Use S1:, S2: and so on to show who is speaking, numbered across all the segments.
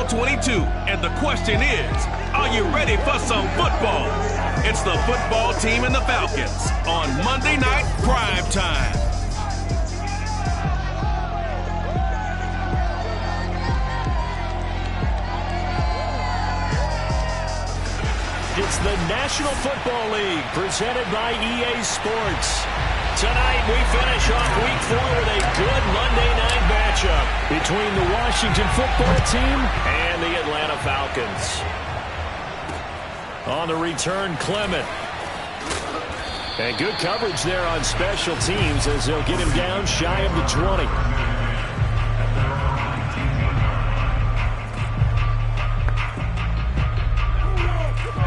S1: Football 22, and the question is, are you ready for some football? It's the football team and the Falcons on Monday Night Prime Time.
S2: It's the National Football League presented by EA Sports. Tonight we finish off Week 4 with a good Monday night matchup between the Washington football team and the Atlanta Falcons. On the return, Clement. And good coverage there on special teams as they'll get him down shy of the 20.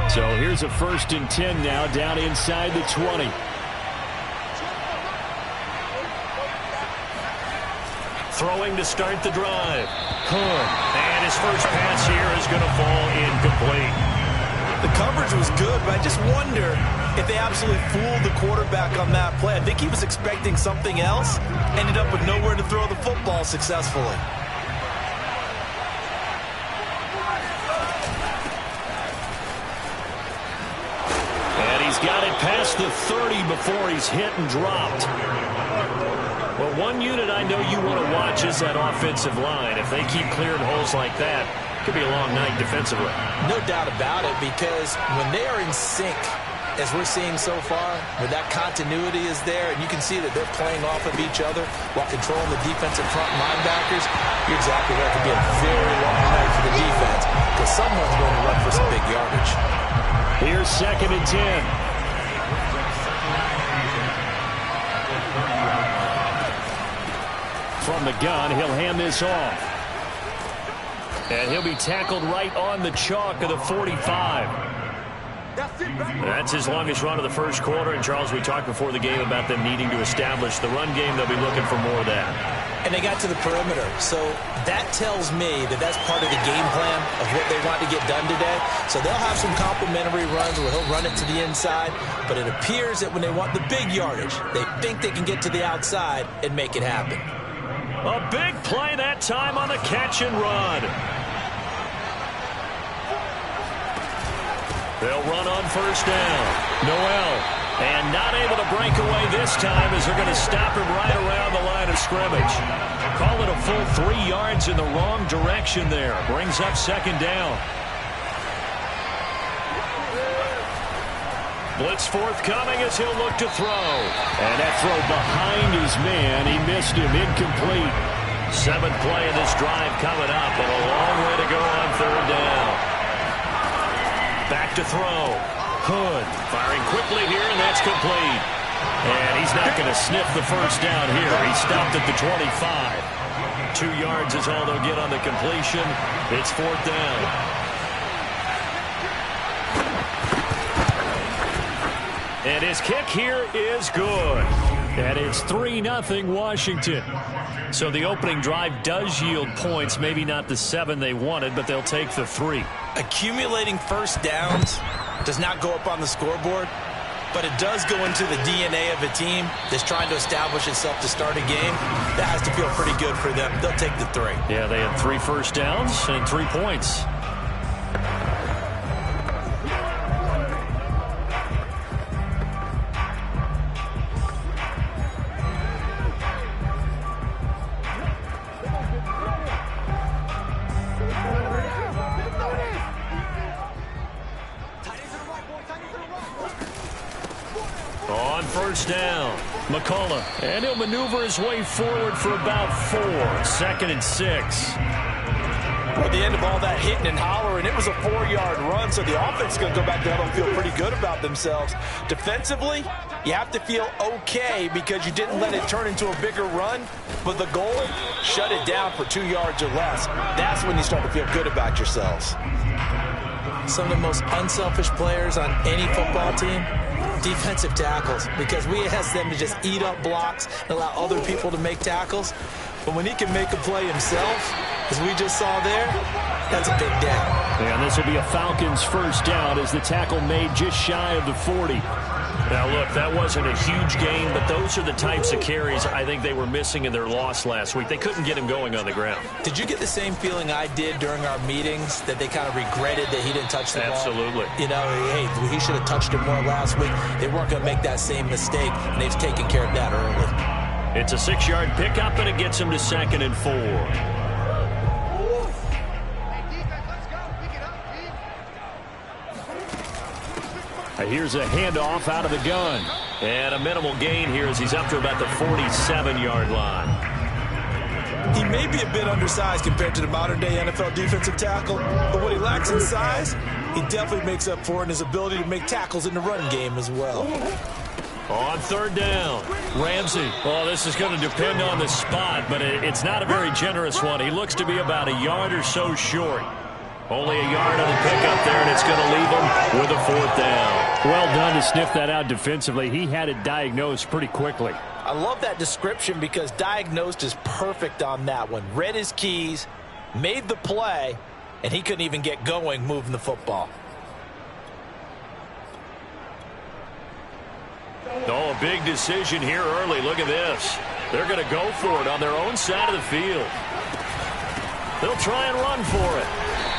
S2: So here's a 1st and 10 now down inside the 20. Throwing to start the drive. And his first pass here is going to fall incomplete.
S3: The coverage was good, but I just wonder if they absolutely fooled the quarterback on that play. I think he was expecting something else, ended up with nowhere to throw the football successfully.
S2: And he's got it past the 30 before he's hit and dropped. Well, one unit I know you want to watch is that offensive line. If they keep clearing holes like that, it could be a long night defensively.
S3: No doubt about it, because when they are in sync, as we're seeing so far, where that continuity is there, and you can see that they're playing off of each other while controlling the defensive front linebackers, you're exactly right. It could be a very long night for the defense, because someone's going to run for some big yardage.
S2: Here's 2nd and 10. From the gun, he'll hand this off. And he'll be tackled right on the chalk of the 45. That's his longest run of the first quarter. And, Charles, we talked before the game about them needing to establish the run game. They'll be looking for more of that.
S3: And they got to the perimeter. So that tells me that that's part of the game plan of what they want to get done today. So they'll have some complimentary runs where he'll run it to the inside. But it appears that when they want the big yardage, they think they can get to the outside and make it happen.
S2: A big play that time on the catch and run. They'll run on 1st down. Noel. And not able to break away this time as they're going to stop him right around the line of scrimmage. Call it a full 3 yards in the wrong direction there. Brings up 2nd down. Blitz forthcoming as he'll look to throw. And that throw behind his man. He missed him. Incomplete. 7th play of this drive coming up, and a long way to go on 3rd down. Back to throw. Hood firing quickly here, and that's complete. And he's not going to sniff the 1st down here. He stopped at the 25. 2 yards is all they'll get on the completion. It's 4th down. And his kick here is good. And it's 3-0 Washington. So the opening drive does yield points. Maybe not the 7 they wanted, but they'll take the 3.
S3: Accumulating 1st downs does not go up on the scoreboard, but it does go into the DNA of a team that's trying to establish itself to start a game. That has to feel pretty good for them. They'll take the 3.
S2: Yeah, they had 3 first downs and 3 points. On 1st down, McCullough, and he'll maneuver his way forward for about 4. 2nd and 6.
S3: At the end of all that hitting and hollering, it was a 4-yard run, so the offense is going to go back there and feel pretty good about themselves. Defensively, you have to feel okay because you didn't let it turn into a bigger run, but the goal, shut it down for 2 yards or less. That's when you start to feel good about yourselves. Some of the most unselfish players on any football team, defensive tackles, because we ask them to just eat up blocks and allow other people to make tackles. But when he can make a play himself, as we just saw there, that's a big day.
S2: And this will be a Falcons 1st down as the tackle made just shy of the 40. Now, look, that wasn't a huge gain, but those are the types of carries I think they were missing in their loss last week. They couldn't get him going on the ground.
S3: Did you get the same feeling I did during our meetings, that they kind of regretted that he didn't touch the ball?
S2: Absolutely.
S3: You know, hey, he should have touched it more last week. They weren't going to make that same mistake, and they've taken care of that early.
S2: It's a 6-yard pickup, and it gets him to 2nd and 4. Here's a handoff out of the gun. And a minimal gain here as he's up to about the 47-yard line.
S3: He may be a bit undersized compared to the modern-day NFL defensive tackle, but what he lacks in size, he definitely makes up for in his ability to make tackles in the run game as well.
S2: On 3rd down, Ramsey. Oh, this is going to depend on the spot, but it's not a very generous one. He looks to be about a yard or so short. Only a yard on the pickup there, and it's going to leave him with a 4th down.
S4: Well done to sniff that out defensively. He had it diagnosed pretty quickly.
S3: I love that description because diagnosed is perfect on that one. Read his keys, made the play, and he couldn't even get going moving the football.
S2: Oh, a big decision here early. Look at this. They're going to go for it on their own side of the field. They'll try and run for it.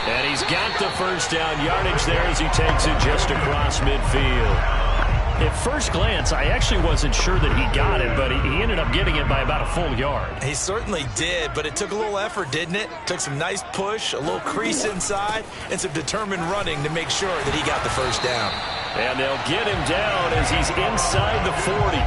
S2: And he's got the 1st down yardage there as he takes it just across midfield. At first glance, I actually wasn't sure that he got it, but he ended up getting it by about a full yard.
S3: He certainly did, but it took a little effort, didn't it? Took some nice push, a little crease inside, and some determined running to make sure that he got the 1st down.
S2: And they'll get him down as he's inside the 40.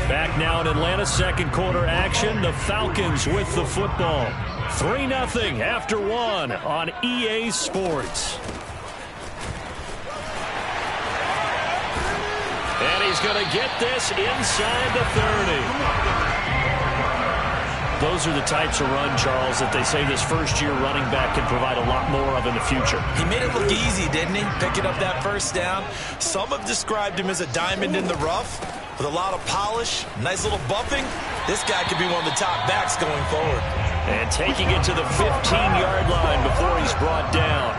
S2: Back now in Atlanta, 2nd quarter action. The Falcons with the football. 3-0 after 1 on EA Sports. And he's going to get this inside the 30. Those are the types of run, Charles, that they say this first-year running back can provide a lot more of in the future.
S3: He made it look easy, didn't he? Picking up that 1st down. Some have described him as a diamond in the rough with a lot of polish, nice little bumping. This guy could be one of the top backs going forward.
S2: And taking it to the 15-yard line before he's brought down.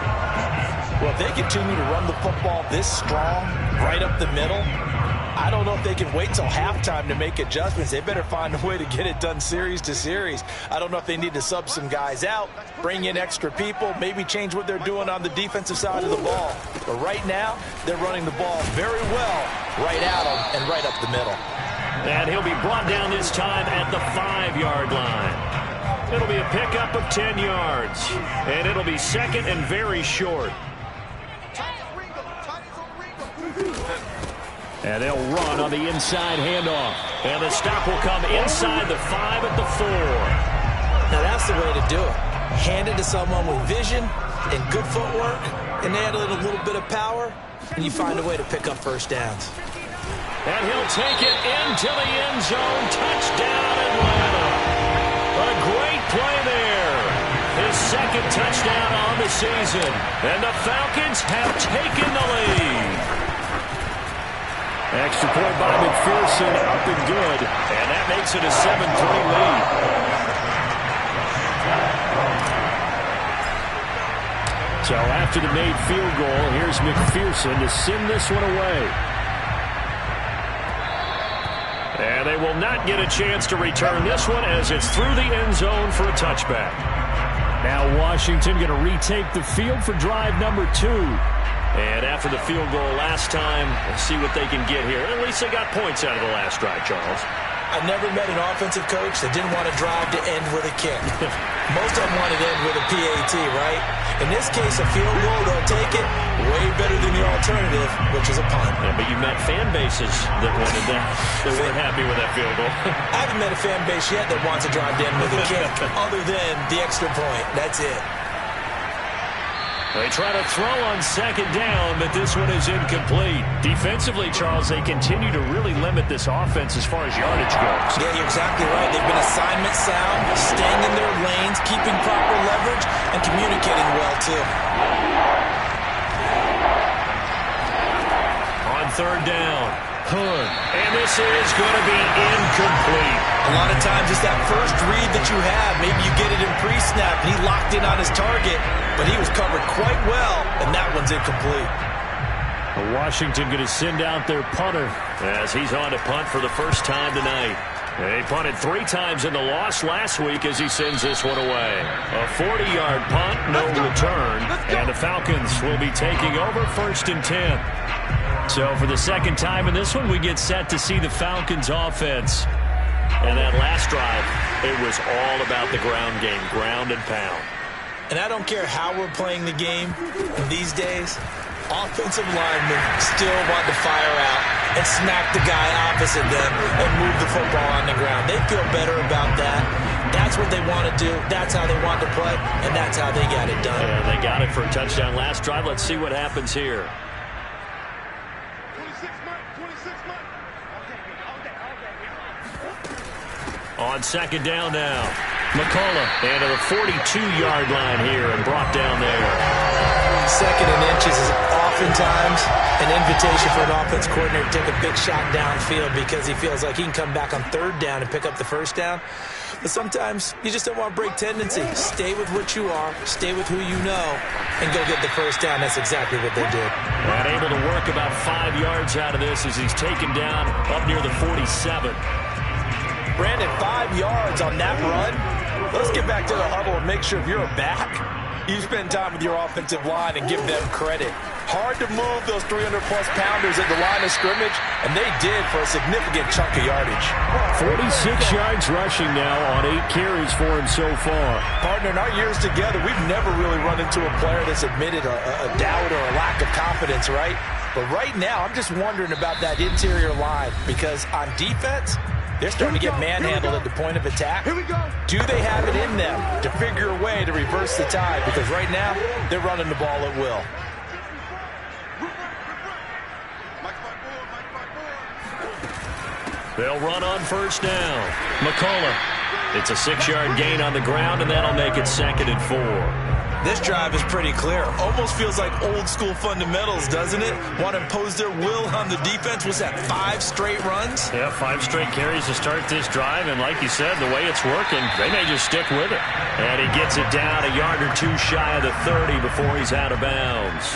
S3: Well, if they continue to run the football this strong, right up the middle, I don't know if they can wait till halftime to make adjustments. They better find a way to get it done series to series. I don't know if they need to sub some guys out, bring in extra people, maybe change what they're doing on the defensive side of the ball. But right now, they're running the ball very well right at them and right up the middle.
S2: And he'll be brought down this time at the 5-yard line. It'll be a pickup of 10 yards. And it'll be 2nd and very short. And they'll run on the inside handoff. And the stop will come inside the 5 at the 4.
S3: Now that's the way to do it. Hand it to someone with vision and good footwork, and add a little bit of power, and you find a way to pick up 1st downs.
S2: And he'll take it into the end zone. Touchdown, Atlanta. A great play there. His 2nd touchdown on the season. And the Falcons have taken the lead.
S4: Extra point by McPherson, up and good.
S2: And that makes it a 7-3 lead.
S4: So after the made field goal, here's McPherson to send this one away.
S2: And they will not get a chance to return this one as it's through the end zone for a touchback.
S4: Now Washington going to retake the field for drive number 2.
S2: And after the field goal last time, let's see what they can get here. At least they got points out of the last drive, Charles.
S3: I never met an offensive coach that didn't want to drive to end with a kick. Most of them want to end with a PAT, right? In this case, a field goal, they'll take it way better than the alternative, which is a punt.
S2: Yeah, but you met fan bases that wanted that. They weren't happy with that field goal.
S3: I haven't met a fan base yet that wants to drive to end with a kick, other than the extra point. That's it.
S2: They try to throw on 2nd down, but this one is incomplete. Defensively, Charles, they continue to really limit this offense as far as yardage goes.
S3: Yeah, you're exactly right. They've been assignment sound, staying in their lanes, keeping proper leverage, and communicating well, too. On
S2: 3rd down, Hood. And this is going to be incomplete.
S3: A lot of times it's that first read that you have. Maybe you get it in pre-snap, and he locked in on his target, but he was covered quite well, and that one's incomplete.
S4: Washington going to send out their punter
S2: as he's on to punt for the first time tonight. He punted 3 times in the loss last week as he sends this one away. A 40-yard punt, no return, and the Falcons will be taking over 1st and 10. So for the second time in this one, we get set to see the Falcons offense. And that last drive, it was all about the ground game, ground and pound.
S3: And I don't care how we're playing the game these days, offensive linemen still want to fire out and smack the guy opposite them and move the football on the ground. They feel better about that. That's what they want to do. That's how they want to play, and that's how they got it done.
S2: Yeah, they got it for a touchdown last drive. Let's see what happens here. On second down now, McCullough and to the 42-yard line here and brought down there.
S3: 2nd and inches is oftentimes an invitation for an offense coordinator to take a big shot downfield because he feels like he can come back on 3rd down and pick up the 1st down. But sometimes you just don't want to break tendency. Stay with what you are, stay with who you know, and go get the 1st down. That's exactly what they did.
S2: And able to work about 5 yards out of this as he's taken down up near the 47.
S3: Brandon, 5 yards on that run. Let's get back to the huddle and make sure if you're a back, you spend time with your offensive line and give them credit. Hard to move those 300-plus pounders at the line of scrimmage, and they did for a significant chunk of yardage.
S4: 46 yards rushing now on 8 carries for him so far.
S3: Partner, in our years together, we've never really run into a player that's admitted a doubt or a lack of confidence, right? But right now, I'm just wondering about that interior line because on defense, they're starting to get manhandled at the point of attack. Here we go. Do they have it in them to figure a way to reverse the tide? Because right now, they're running the ball at will.
S2: They'll run on 1st down. McCullough. It's a 6-yard gain on the ground, and that'll make it 2nd and 4.
S3: This drive is pretty clear. Almost feels like old-school fundamentals, doesn't it? Want to impose their will on the defense. Was that 5 straight runs?
S2: Yeah, 5 straight carries to start this drive, and like you said, the way it's working, they may just stick with it. And he gets it down a yard or 2 shy of the 30 before he's out of bounds.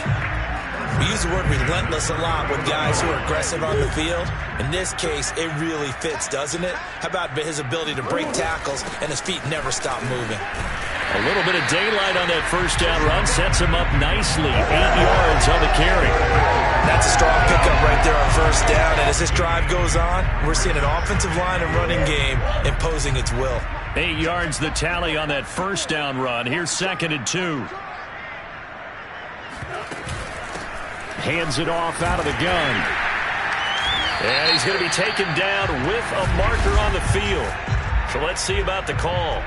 S3: We use the word relentless a lot with guys who are aggressive on the field. In this case, it really fits, doesn't it? How about his ability to break tackles and his feet never stop moving?
S2: A little bit of daylight on that 1st down run sets him up nicely. 8 yards on the carry.
S3: That's a strong pickup right there on 1st down. And as this drive goes on, we're seeing an offensive line and running game imposing its will.
S2: 8 yards the tally on that 1st down run. Here's 2nd and 2. Hands it off out of the gun. And he's going to be taken down with a marker on the field. So let's see about the call.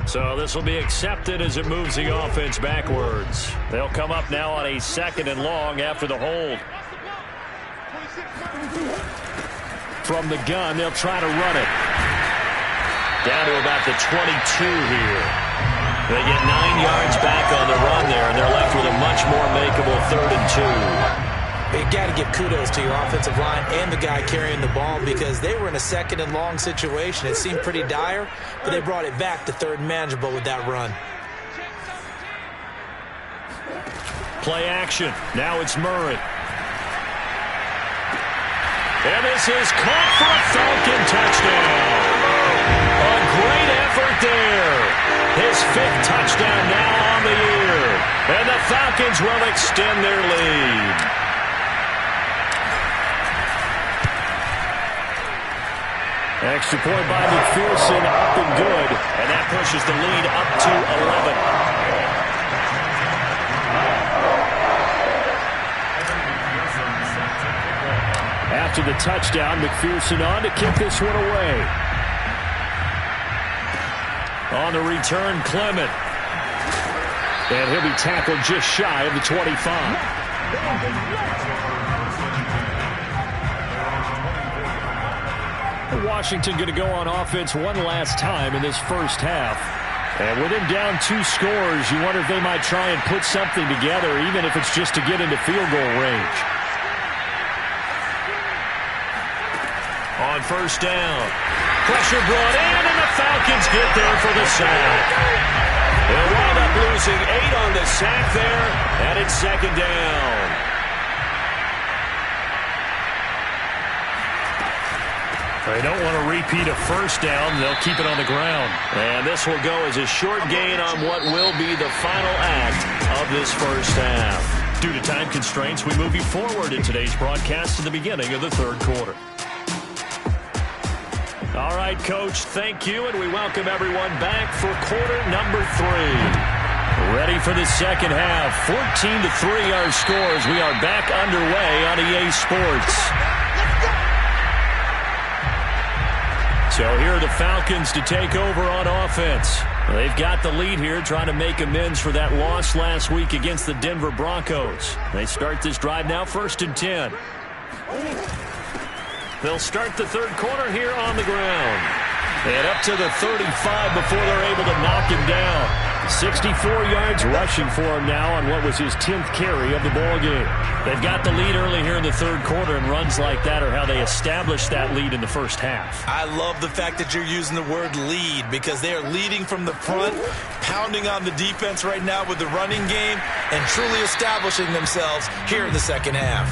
S2: So this will be accepted as it moves the offense backwards. They'll come up now on a 2nd and long after the hold.
S4: From the gun, they'll try to run it.
S2: Down to about the 22 here. They get 9 yards back on the run there, and they're left with a much more makeable 3rd and 2.
S3: You got to give kudos to your offensive line and the guy carrying the ball because they were in a 2nd and long situation. It seemed pretty dire, but they brought it back to 3rd and manageable with that run.
S2: Play action. Now it's Murray. And this is caught for a Falcon touchdown. A great effort there. His 5th touchdown now on the year. And the Falcons will extend their lead.
S4: Extra point by McPherson, up and good.
S2: And that pushes the lead up to 11.
S4: After the touchdown, McPherson on to kick this one away.
S2: On the return, Clement.
S4: And he'll be tackled just shy of the 25. Washington going to go on offense one last time in this 1st half. And with him down 2 scores, you wonder if they might try and put something together, even if it's just to get into field goal range.
S2: on first down. Pressure brought in, and the Falcons get there for the sack. They'll wind up losing 8 on the sack there, and it's second down.
S4: They don't want to repeat a first down. They'll keep it on the ground.
S2: And this will go as a short gain on what will be the final act of this first half.
S4: Due to time constraints, we move you forward in today's broadcast to the beginning of the third quarter.
S2: All right, Coach, thank you, and we welcome everyone back for quarter number 3.
S4: Ready for the second half. 14-3 our scores. We are back underway on EA Sports. So here are the Falcons to take over on offense. They've got the lead here, trying to make amends for that loss last week against the Denver Broncos. They start this drive now, 1st and 10.
S2: They'll start the third quarter here on the ground. And up to the 35 before they're able to knock him down.
S4: 64 yards rushing for him now on what was his 10th carry of the ballgame. They've got the lead early here in the third quarter, and runs like that are how they established that lead in the first half.
S3: I love the fact that you're using the word lead, because they are leading from the front, pounding on the defense right now with the running game, and truly establishing themselves here in the second half.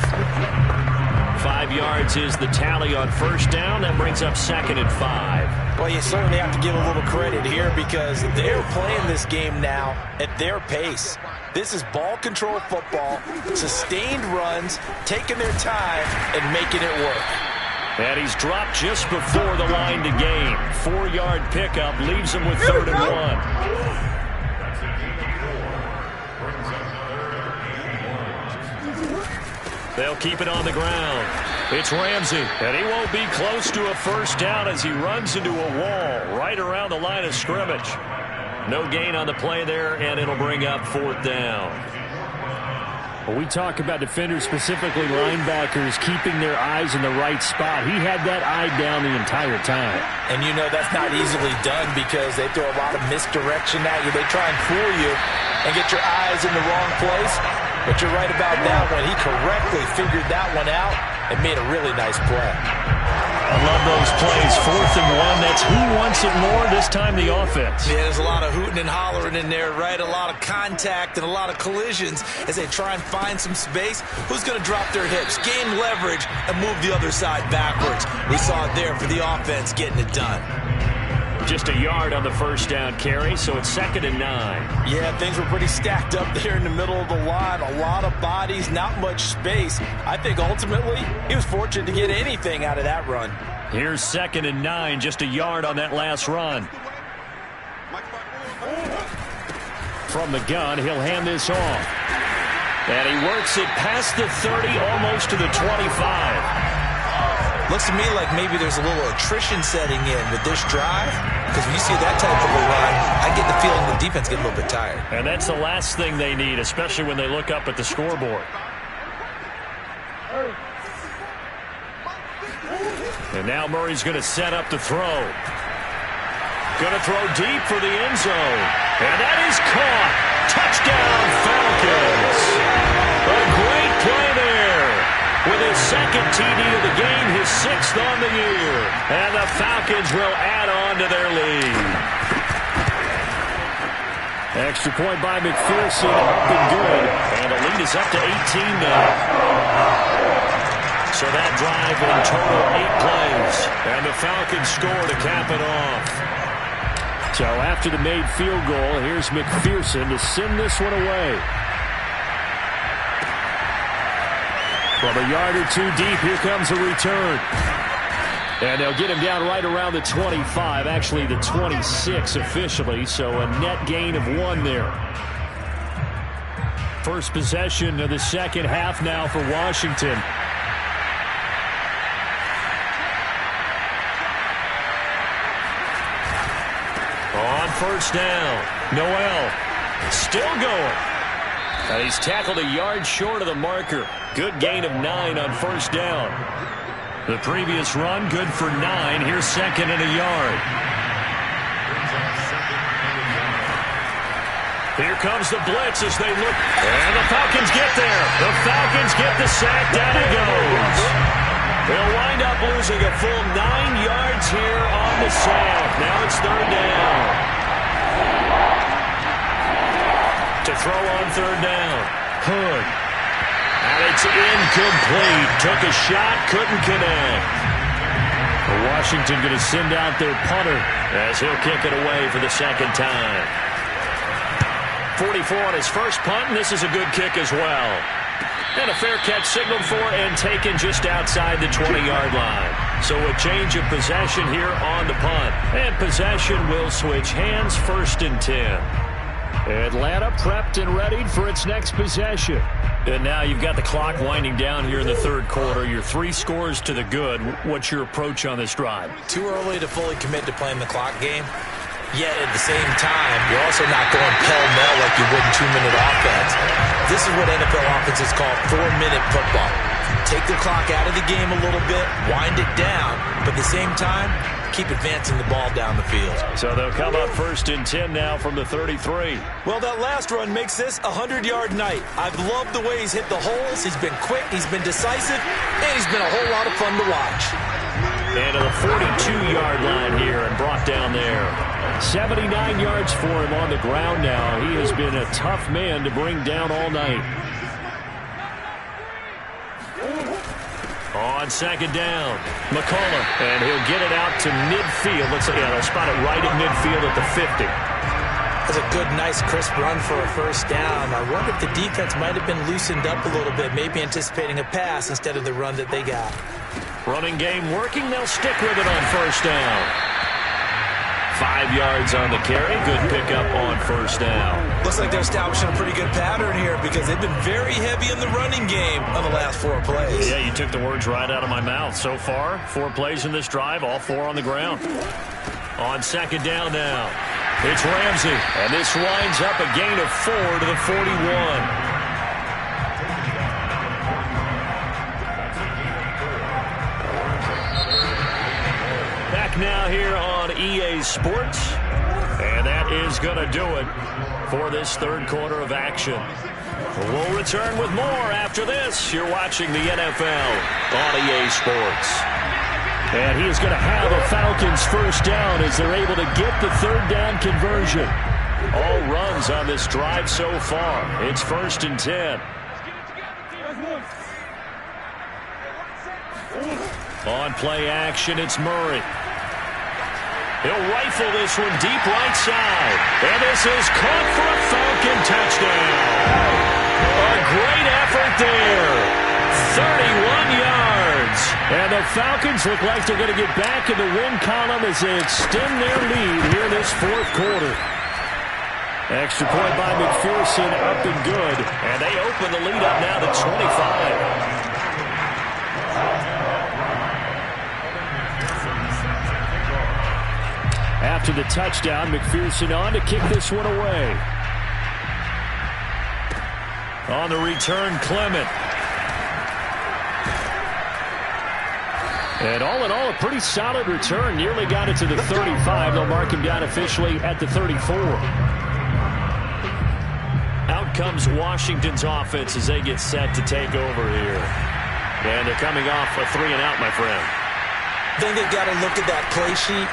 S2: 5 yards is the tally on first down. That brings up 2nd and 5.
S3: Well, you certainly have to give a little credit here, because they're playing this game now at their pace. This is ball control football, sustained runs, taking their time, and making it work.
S2: And he's dropped just before the line to gain. 4-yard pickup leaves him with 3rd and 1. They'll keep it on the ground. It's Ramsey, and he won't be close to a first down as he runs into a wall right around the line of scrimmage. No gain on the play there, and it'll bring up 4th down.
S4: When we talk about defenders, specifically linebackers, keeping their eyes in the right spot, he had that eye down the entire time.
S3: And you know that's not easily done, because they throw a lot of misdirection at you. They try and fool you and get your eyes in the wrong place. But you're right about that one. He correctly figured that one out and made a really nice play.
S4: I love those plays. 4th and 1. That's who wants it more, this time the offense.
S3: Yeah, there's a lot of hooting and hollering in there, right? A lot of contact and a lot of collisions as they try and find some space. Who's going to drop their hips, gain leverage, and move the other side backwards? We saw it there for the offense getting it done.
S2: Just a yard on the first down carry, so it's 2nd and 9.
S3: Yeah, things were pretty stacked up there in the middle of the line. A lot of bodies, not much space. I think ultimately he was fortunate to get anything out of that run.
S2: Here's 2nd and 9, just a yard on that last run.
S4: From the gun, he'll hand this off.
S2: And he works it past the 30, almost to the 25.
S3: Looks to me like maybe there's a little attrition setting in with this drive, because when you see that type of a run, I get the feeling the defense gets a little bit tired.
S2: And that's the last thing they need, especially when they look up at the scoreboard.
S4: And now Murray's going to set up the throw. Going to throw deep for the end zone. And that is caught. Touchdown, Falcons. A great play there. With his 2nd TD of the game, his 6th on the year. And the Falcons will add on to their lead. Extra point by McPherson, up and good.
S2: And the lead is up to 18 now. So that drive in total 8 plays.
S4: And the Falcons score to cap it off. So after the made field goal, here's McPherson to send this one away. From a yard or 2 deep, here comes a return. And they'll get him down right around the 25, actually the 26 officially, so a net gain of 1 there. First possession of the second half now for Washington. On first down, Noel still going. And he's tackled a yard short of the marker. Good gain of 9 on first down. The previous run, good for 9. Here's 2nd and a yard. Here comes the blitz as they look. And the Falcons get there. The Falcons get the sack. Down he goes. They'll wind up losing
S2: losing a full 9 yards here on the sack. Now it's third down. To throw on third down. Hood. And it's incomplete. Took a shot, couldn't connect. Washington going to send out their punter as he'll kick it away for the second time. 44 on his first punt, and this is a good kick as well. And a fair catch signaled for and taken just outside the 20-yard line. So a change of possession here on the punt. And possession will switch hands, 1st and 10. Atlanta prepped and readied for its next possession. And now you've got the clock winding down here in the third quarter. You're 3 scores to the good. What's your approach on this drive?
S3: Too early to fully commit to playing the clock game. Yet at the same time, you're also not going pell-mell like you would in 2-minute offense. This is what NFL offenses call 4-minute football. Take the clock out of the game a little bit, wind it down, but at the same time, keep advancing the ball down the field.
S2: So they'll come up 1st and 10 now from the 33.
S3: Well, that last run makes this a 100-yard night. I've loved the way he's hit the holes. He's been quick, he's been decisive, and he's been a whole lot of fun to watch.
S2: And to the 42-yard line here and brought down there. 79 yards for him on the ground now. He has been a tough man to bring down all night. On second down, McCullough, and he'll get it out to midfield. They'll spot it right at midfield at the 50.
S3: That's a good, nice, crisp run for a first down. I wonder if the defense might have been loosened up a little bit, maybe anticipating a pass instead of the run that they got.
S2: Running game working. They'll stick with it on first down. 5 yards on the carry. Good pickup on first down.
S3: Looks like they're establishing a pretty good pattern here because they've been very heavy in the running game on the last 4 plays.
S2: Yeah, you took the words right out of my mouth. So far, 4 plays in this drive, all 4 on the ground. On second down now, it's Ramsey, and this winds up a gain of 4 to the 41. Now here on EA Sports, and that is going to do it for this third quarter of action. We'll return with more after this. You're watching the NFL on EA Sports. And he is going to have a Falcons first down as they're able to get the third down conversion. All runs on this drive so far. It's 1st and 10. On play action, it's Murray. He'll rifle this one deep right side. And this is caught for a Falcon touchdown. A great effort there. 31 yards. And the Falcons look like they're going to get back in the win column as they extend their lead here this fourth quarter. Extra point by McPherson, up and good. And they open the lead up now to 25. After the touchdown, McPherson on to kick this one away. On the return, Clement. And all in all, a pretty solid return. Nearly got it to the 35. They'll mark him down officially at the 34. Out comes Washington's offense as they get set to take over here. And they're coming off a 3-and-out, my friend.
S3: I think they've got to look at that play sheet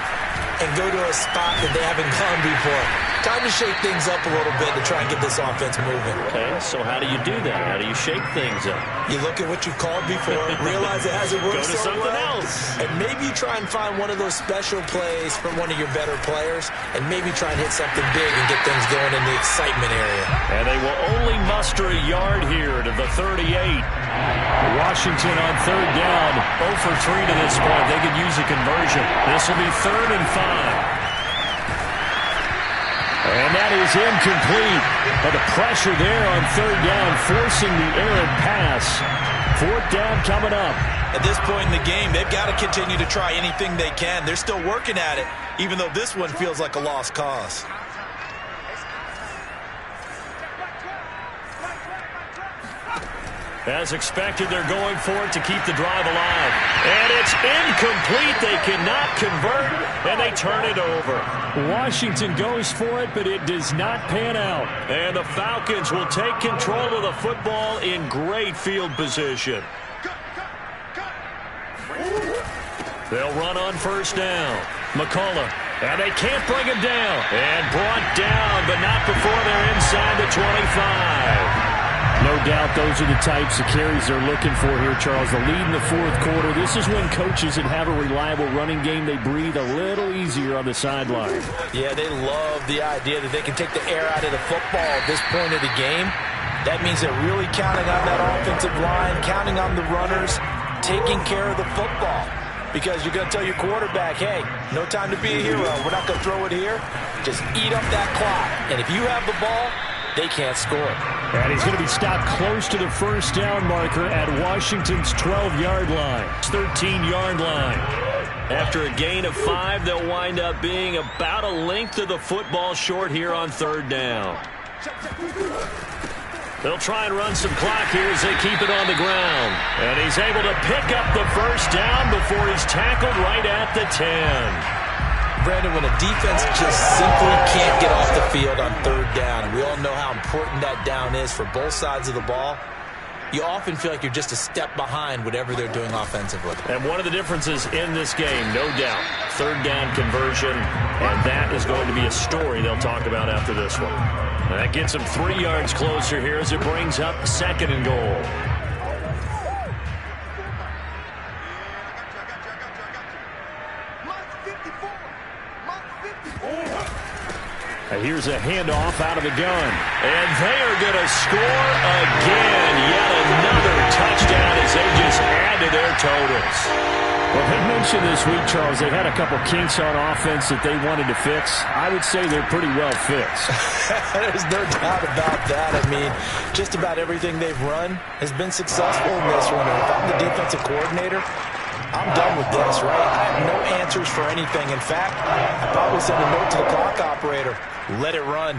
S3: and go to a spot that they haven't gone before. Time to shake things up a little bit to try and get this offense moving.
S2: Okay, so how do you do that? How do you shake things up?
S3: You look at what you called before, realize it hasn't worked so well. Go to something else. And maybe you try and find one of those special plays from one of your better players, and maybe try and hit something big and get things going in the excitement area. And they will only muster a yard here to the 38. Washington on third down, 0 for 3 to this point. They could use a conversion. This will be 3rd and 5. And that is incomplete. But the pressure there on third down, forcing the errant pass. 4th down coming up. At this point in the game, they've got to continue to try anything they can. They're still working at it, even though this one feels like a lost cause. As expected, they're going for it to keep the drive alive. And it's incomplete. They cannot convert, and they turn it over. Washington goes for it, but it does not pan out. And the Falcons will take control of the football in great field position.
S4: They'll run on first down. McCullough, and they can't bring him down. And brought down, but not before they're inside the 25.
S2: No doubt those are the types of carries they're looking for here, Charles. The lead in the fourth quarter. This is when coaches that have a reliable running game, they breathe a little easier on the sideline.
S3: Yeah, they love the idea that they can take the air out of the football at this point of the game. That means they're really counting on that offensive line, counting on the runners, taking care of the football. Because you're going to tell your quarterback, hey, no time to be a hero. We're not going to throw it here. Just eat up that clock. And if you have the ball, they can't score.
S2: And he's going to be stopped close to the first down marker at Washington's 12-yard line.
S4: 13-yard line. After a gain of 5, they'll wind up being about a length of the football short here on third down. They'll try and run some clock here as they keep it on the ground. And he's able to pick up the first down before he's tackled right at the 10.
S3: Brandon, when a defense just simply can't get off the field on third down, and we all know how important that down is for both sides of the ball, you often feel like you're just a step behind whatever they're doing offensively.
S4: And one of the differences in this game, no doubt, third down conversion, and that is going to be a story they'll talk about after this one. And that gets them 3 yards closer here as it brings up 2nd and goal.
S2: Here's a handoff out of the gun.
S4: And they are going to score again. Yet another touchdown as they just add to their totals.
S2: Well, they mentioned this week, Charles, they've had a couple kinks on offense that they wanted to fix. I would say they're pretty well fixed.
S3: There's no doubt about that. I mean, just about everything they've run has been successful in this one. And if I'm the defensive coordinator, I'm done with this, right? I have no answers for anything. In fact, I probably send a note to the clock operator. Let it run.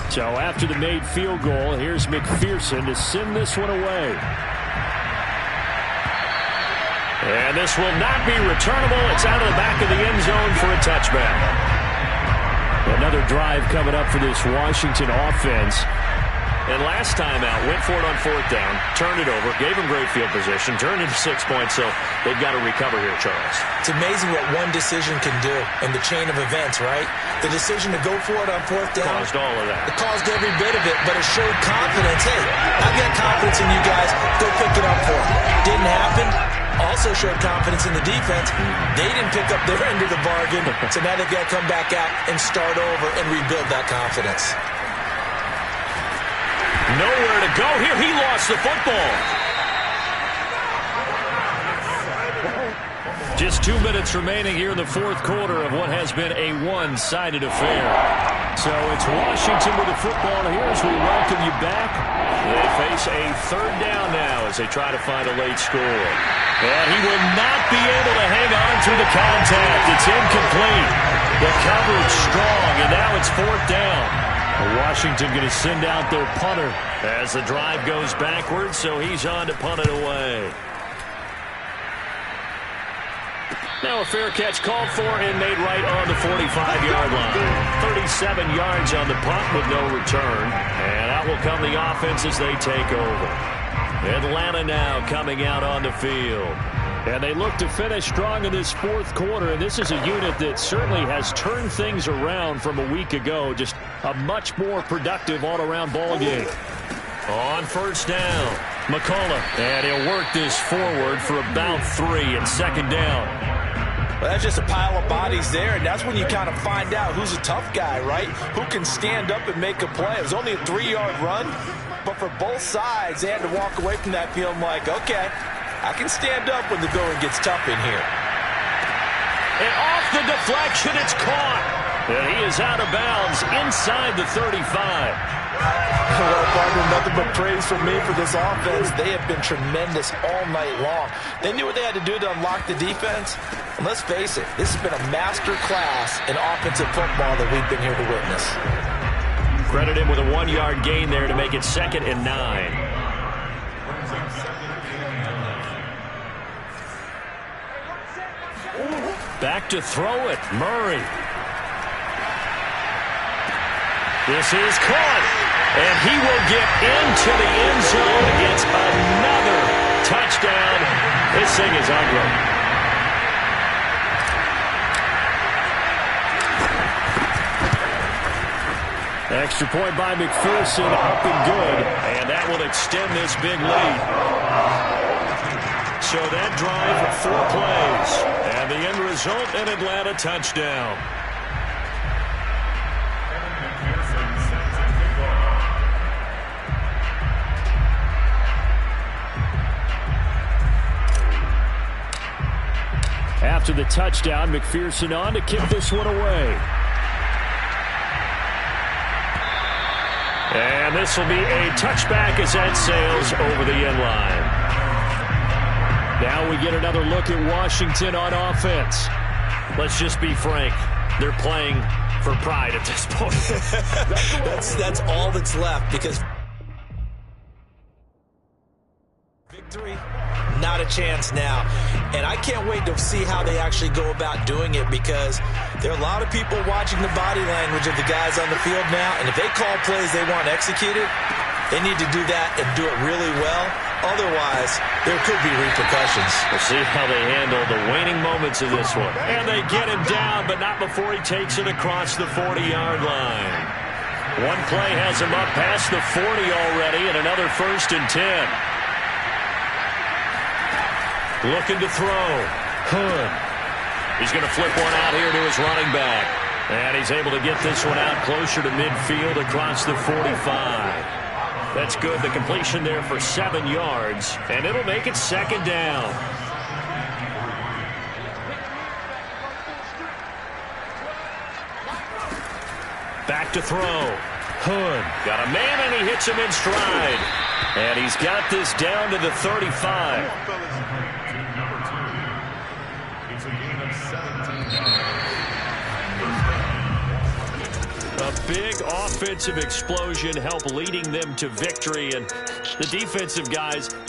S2: So after the made field goal, here's McPherson to send this one away.
S4: And this will not be returnable. It's out of the back of the end zone for a touchback.
S2: Another drive coming up for this Washington offense.
S4: And last time out, went for it on 4th down, turned it over, gave him great field position, turned into 6 points, so they've got to recover here, Charles.
S3: It's amazing what one decision can do in the chain of events, right? The decision to go for it on 4th down.
S4: Caused all of that.
S3: It caused every bit of it, but it showed confidence. Hey, I've got confidence in you guys. Go pick it up for them. Didn't happen. Also showed confidence in the defense. They didn't pick up their end of the bargain, so now they've got to come back out and start over and rebuild that confidence.
S4: Nowhere to go here. He lost the football.
S2: Just 2 minutes remaining here in the fourth quarter of what has been a one-sided affair. So it's Washington with the football here as we welcome you back.
S4: They face a 3rd down now as they try to find a late score. And he will not be able to hang on through the contact. It's incomplete. The coverage strong, and now it's 4th down.
S2: Washington going to send out their punter
S4: as the drive goes backwards, so he's on to punt it away. Now a fair catch called for and made right on the 45-yard line. 37 yards on the punt with no return. And out will come the offense as they take over. Atlanta now coming out on the field.
S2: And they look to finish strong in this fourth quarter. And this is a unit that certainly has turned things around from a week ago. Just a much more productive all-around ball game.
S4: On first down, McCullough. And he'll work this forward for about 3 and 2nd down.
S3: Well, that's just a pile of bodies there, and that's when you kind of find out who's a tough guy, right? Who can stand up and make a play. It was only a 3-yard run, but for both sides, they had to walk away from that feeling like, okay, I can stand up when the going gets tough in here.
S4: And off the deflection, it's caught. And he is out of bounds inside the 35.
S3: Well, partner, nothing but praise from me for this offense. They have been tremendous all night long. They knew what they had to do to unlock the defense. And let's face it, this has been a master class in offensive football that we've been here to witness.
S4: Credit him with a 1-yard gain there to make it 2nd and 9.
S2: Back to throw it, Murray.
S4: This is caught, and he will get into the end zone. It's another touchdown
S2: This thing is ugly. Extra point by McPherson, up and good. And that will extend this big lead. So that drive, 4 plays. And the end result, an Atlanta touchdown. After the touchdown, McPherson on to kick this one away. And this will be a touchback as that sails over the end line. Now we get another look at Washington on offense. Let's just be frank. They're playing for pride at this point.
S3: That's all that's left, because victory, not a chance now. And I can't wait to see how they actually go about doing it, because there are a lot of people watching the body language of the guys on the field now, and if they call plays they want executed, they need to do that and do it really well. Otherwise, there could be repercussions.
S2: We'll see how they handle the waning moments of this one. And they get him down, but not before he takes it across the 40-yard line. One play has him up past the 40 already, and another 1st and 10. Looking to throw. Hood. He's going to flip one out here to his running back. And he's able to get this one out closer to midfield across the 45. That's good. The completion there for 7 yards. And it'll make it 2nd down. Back to throw. Hood. Got a man, and he hits him in stride. And he's got this down to the 35. A big offensive explosion helped leading them to victory, and the defensive guys